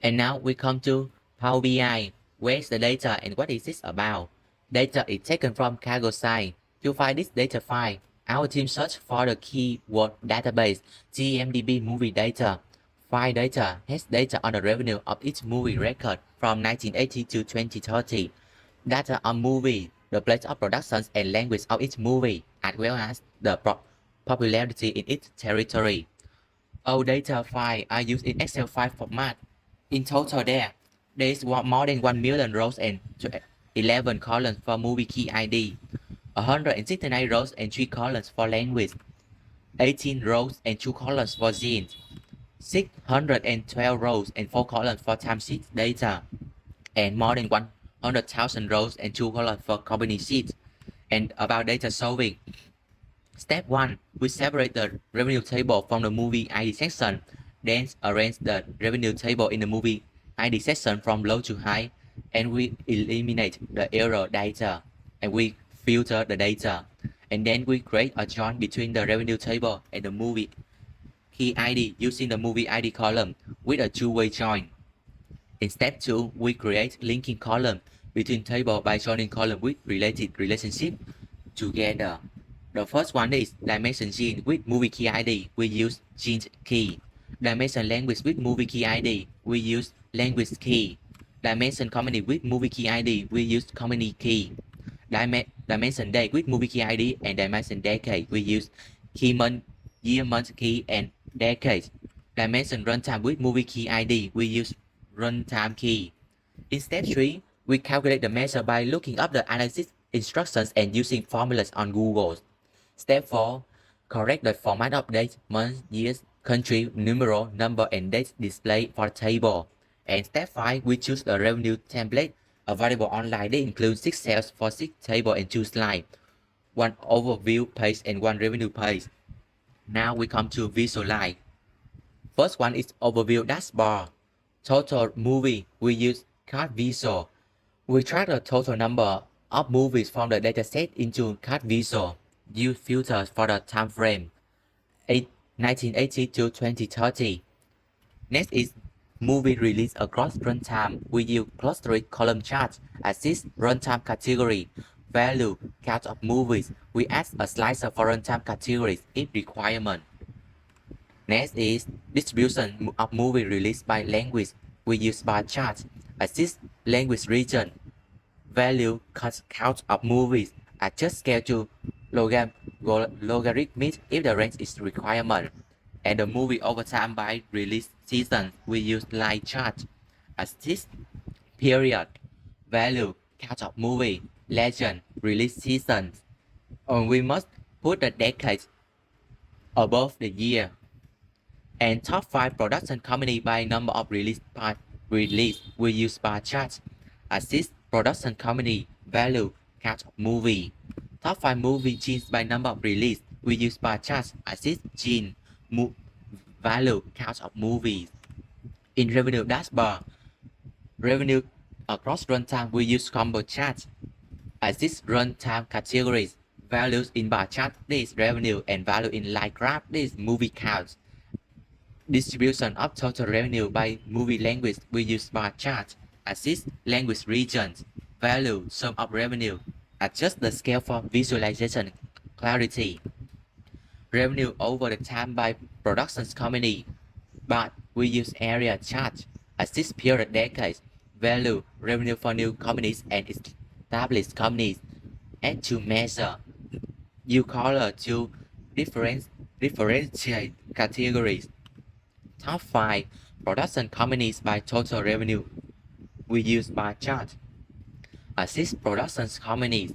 And now we come to Power BI. Where's the data and what is this about? Data is taken from cargo site. To find this data file, our team search for the keyword database GMDB movie data. File data has data on the revenue of each movie record from 1980 to 2030. Data on movie, the place of productions and language of each movie, as well as the popularity in its territory. All data files are used in Excel file format. In total, there is more than 1 million rows and 11 columns for movie key ID, 169 rows and 3 columns for language, 18 rows and 2 columns for genes, 612 rows and 4 columns for timesheet data, and more than 100,000 rows and 2 columns for company sheets. And about data solving. Step 1. We separate the revenue table from the movie ID section, then arrange the revenue table in the movie ID section from low to high, and we eliminate the error data, and we filter the data, and then we create a join between the revenue table and the movie key ID using the movie ID column with a two-way join. In step 2, we create linking column between table by joining column with related relationship together. The first one is dimension gene with movie key ID. We use gene key. Dimension language with movie key ID. We use language key. Dimension company with movie key ID. We use company key. Dimension day with movie key ID and dimension decade. We use key month, year, month key and decade. Dimension runtime with movie key ID. We use runtime key. In step 3, we calculate the measure by looking up the analysis instructions and using formulas on Google. Step 4. Correct the format of date, month, years, country, numeral, number, and date display for table. And step 5. We choose the revenue template available online. They include 6 cells for 6 tables and 2 slides, 1 overview page and 1 revenue page. Now we come to visualize. First one is overview dashboard. Total movie. We use card visual. We track the total number of movies from the dataset into card visual. Use filters for the time frame 1980 to 2030. Next is movie release across runtime. We use clustered column charts, assist runtime category, value, count of movies. We add a slicer for runtime categories if requirement. Next is distribution of movie released by language. We use bar charts, assist language region, value count of movies, adjust scale to logarithmic if the range is requirement, and the movie over time by release season. We use line chart, assist period, value, count of movie, legend, release season. And we must put the decade above the year. And top 5 production company by number of release we use bar chart, assist production company, value, count of movie. Top 5 movie genes by number of release. We use bar chart, assist gene, value, count of movies. In revenue dashboard, revenue across runtime, we use combo chart, assist runtime categories, values in bar chart, this revenue, and value in line graph, this movie counts. Distribution of total revenue by movie language, we use bar chart, assist language regions, value, sum of revenue, adjust the scale for visualization clarity. Revenue over the time by productions company, but we use area chart, assist period decades, value, revenue for new companies and established companies, add to measure, use color to differentiate categories. Top 5 production companies by total revenue. We use bar chart. Assist production companies,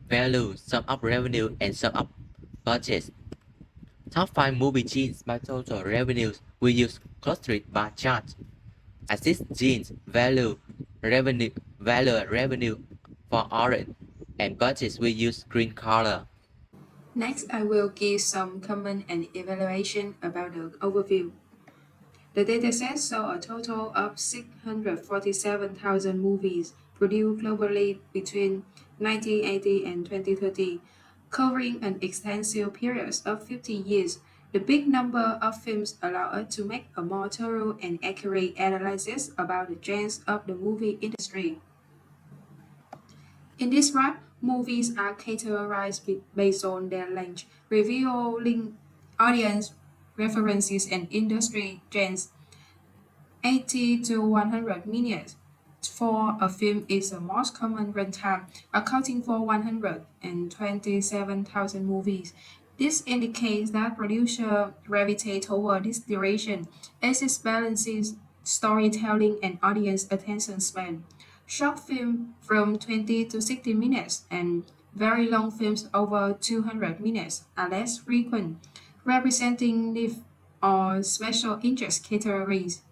value, sum of revenue, and sum of budget. Top 5 movie genes by total revenues. We use clustered bar chart. Assist genes, value, revenue for orange, and budgets we use green color. Next, I will give some comment and evaluation about the overview. The dataset saw a total of 647,000 movies produced globally between 1980 and 2030, covering an extensive period of 50 years The big number of films allow us to make a more thorough and accurate analysis about the trends of the movie industry. In this graph, movies are categorized based on their length, revealing audience references and industry trends. 80 to 100 minutes for a film is the most common runtime, accounting for 127,000 movies. This indicates that producers gravitate toward this duration as it balances storytelling and audience attention span. Short films from 20 to 60 minutes and very long films over 200 minutes are less frequent, representing niche or special interest categories.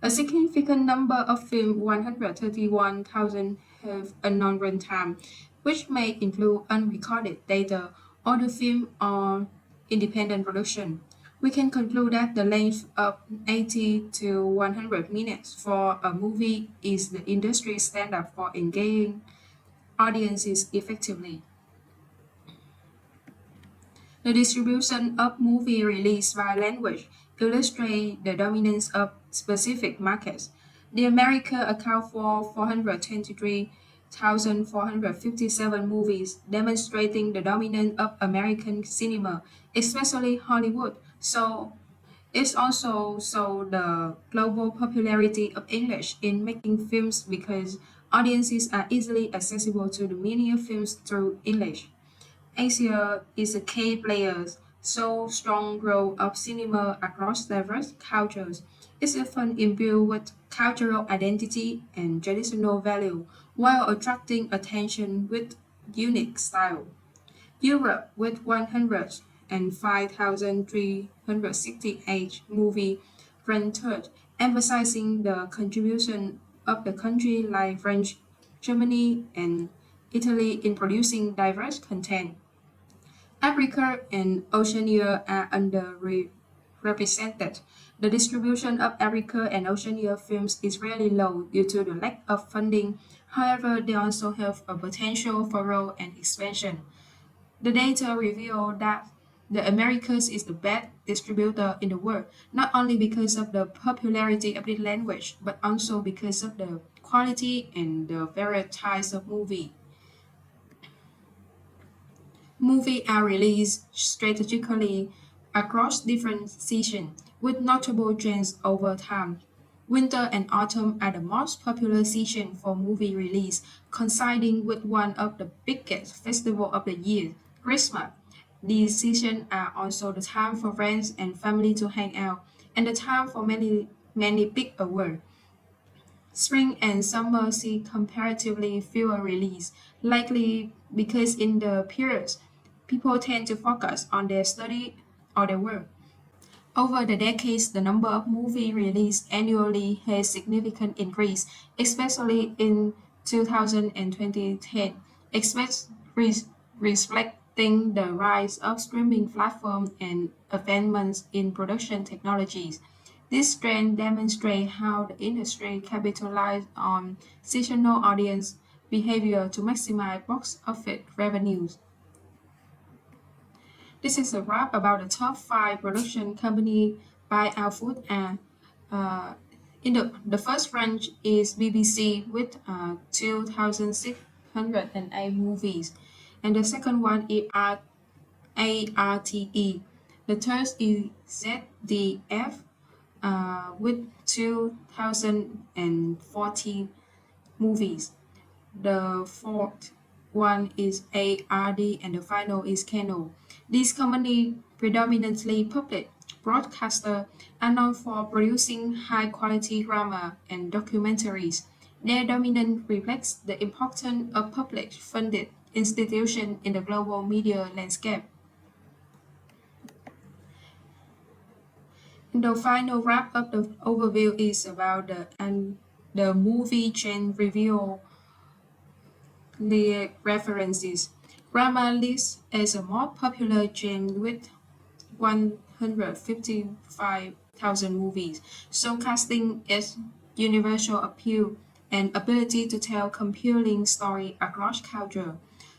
A significant number of films, 131,000, have a non-runtime, which may include unrecorded data, older film, or independent production. We can conclude that the length of 80 to 100 minutes for a movie is the industry standard for engaging audiences effectively. The distribution of movie release by language illustrates the dominance of specific markets. The America account for 423,457 movies, demonstrating the dominance of American cinema, especially Hollywood. So it's also the global popularity of English in making films because audiences are easily accessible to the media films through English. Asia is a key player, so strong growth of cinema across diverse cultures is often imbued with cultural identity and traditional value while attracting attention with unique style. Europe with 105,368 movie ranked third, emphasizing the contribution of the country like France, Germany, and Italy in producing diverse content. Africa and Oceania are underrepresented. The distribution of Africa and Oceania films is really low due to the lack of funding. However, they also have a potential for growth and expansion. The data reveal that the Americas is the best distributor in the world, not only because of the popularity of the language, but also because of the quality and the varieties of movie. Movies are released strategically across different seasons, with notable trends over time. Winter and autumn are the most popular season for movie release, coinciding with one of the biggest festivals of the year, Christmas. These seasons are also the time for friends and family to hang out, and the time for many big awards. Spring and summer see comparatively fewer release, likely because in the periods, people tend to focus on their study or their work. Over the decades, the number of movies released annually has significantly increased, especially in 2000 and 2010, expect- re- reflecting the rise of streaming platforms and advancements in production technologies. This trend demonstrates how the industry capitalized on seasonal audience behavior to maximize box office revenues. This is a wrap about the top five production company by output, and uh, in the first rank is BBC with 2,608 movies, and the second one is ARTE. The third is ZDF with 2,040 movies. The fourth one is ARD, and the final is Kano. These companies, predominantly public broadcaster, are known for producing high-quality drama and documentaries. Their dominance reflects the importance of public-funded institutions in the global media landscape. The final wrap up the overview is about the movie trend review. The references. Drama lists as a more popular genre with 155,000 movies, showcasing its universal appeal and ability to tell compelling story across culture.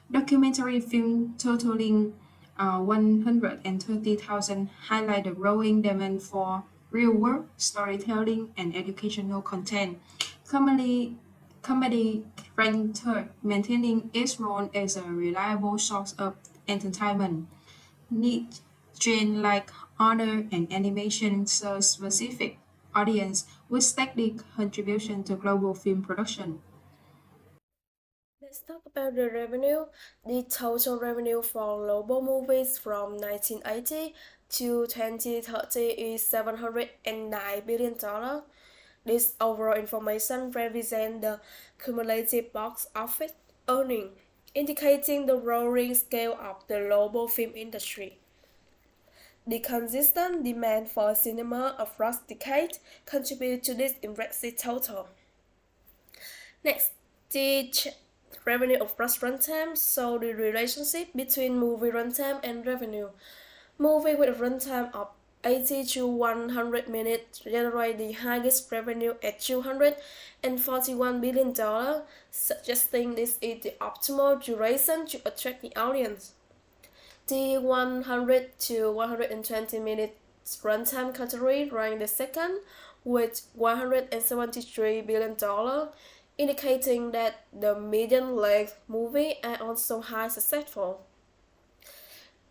Documentary film totaling 130,000 highlight the growing demand for real-world storytelling and educational content. Comedy ranked third, maintaining its role as a reliable source of entertainment. Niche genre like honor and animation serve specific audience with steady contribution to global film production. Let's talk about the revenue. The total revenue for global movies from 1980 to 2030 is $709 billion. This overall information represents the cumulative box office earning, indicating the roaring scale of the global film industry. The consistent demand for cinema across decades contribute to this impressive total. Next, the revenue of gross runtime show the relationship between movie runtime and revenue. Movie with a runtime of 80 to 100 minutes generate the highest revenue at $241 billion, suggesting this is the optimal duration to attract the audience. The 100 to 120 minutes runtime category ranked the second with $173 billion, indicating that the medium-length movies are also highly successful.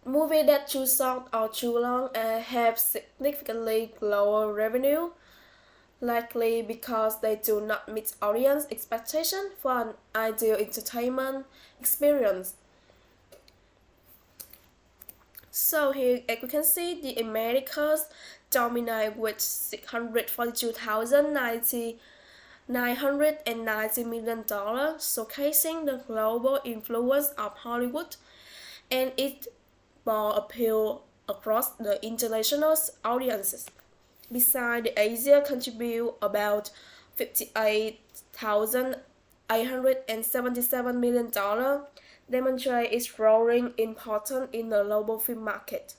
Movies that too short or too long have significantly lower revenue, likely because they do not meet audience expectations for an ideal entertainment experience. So here, as you can see, the Americas dominate with 642,990 million dollars, showcasing the global influence of Hollywood and its broad appeal across the international audiences. Besides, Asia contribute about $58,877 million, demonstrate its growing importance in the global film market.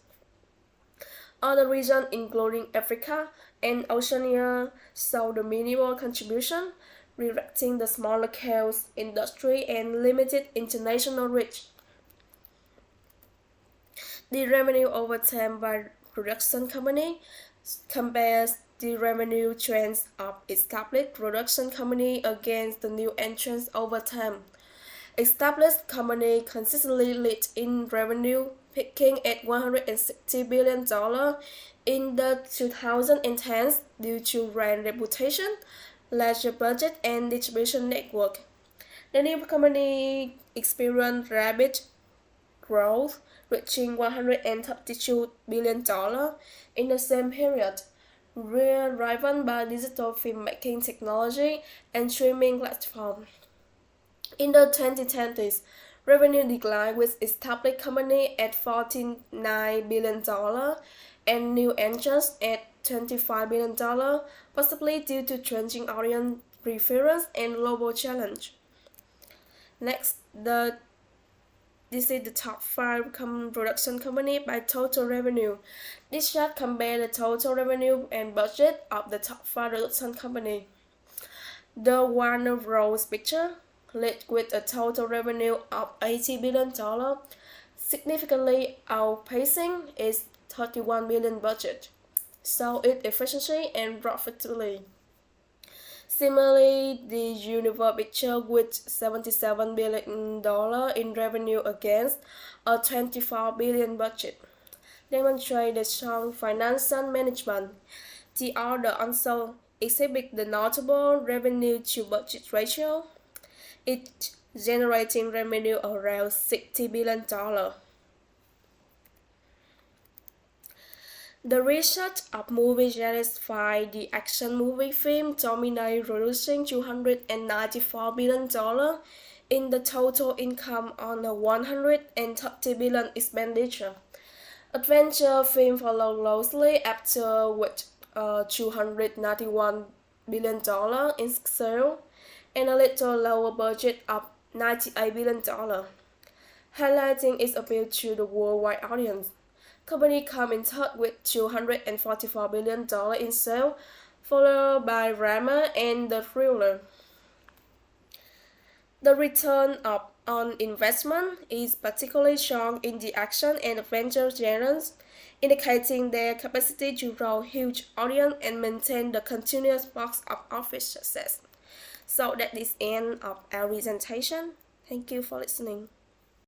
Other regions, including Africa and Oceania, saw the minimal contribution, reflecting the smaller scale industry and limited international reach. The revenue over time by production company compares the revenue trends of established production company against the new entrants over time. Established company consistently lead in revenue, peaking at $160 billion in the 2010s due to brand reputation, larger budget, and distribution network. The new company experienced rapid growth, reaching $132 billion in the same period, driven by digital filmmaking technology and streaming platforms. In the 2010s, revenue declined with established company at $49 billion and new entrants at $25 billion, possibly due to changing audience preference and global challenge. Next, this is the top 5 production company by total revenue. This chart compares the total revenue and budget of the top 5 production company. The Warner Bros. Pictures led with a total revenue of $80 billion, significantly outpacing its $31 billion budget, so its efficiency and profitability. Similarly, the Universal Pictures with $77 billion in revenue against a $24 billion budget demonstrate the strong financial management. The order also exhibit the notable revenue to budget ratio, it generating revenue around $60 billion. The research of movie genres find the action movie film dominate, producing $294 billion in the total income on a $130 billion expenditure. Adventure film follow closely after with $291 billion in sales and a little lower budget of $98 billion, highlighting its appeal to the worldwide audience. Company come in third with $244 billion in sales, followed by Rama and The Thriller. The return of on investment is particularly strong in the action and adventure genres, indicating their capacity to draw huge audience and maintain the continuous box of office success. So that is the end of our presentation. Thank you for listening.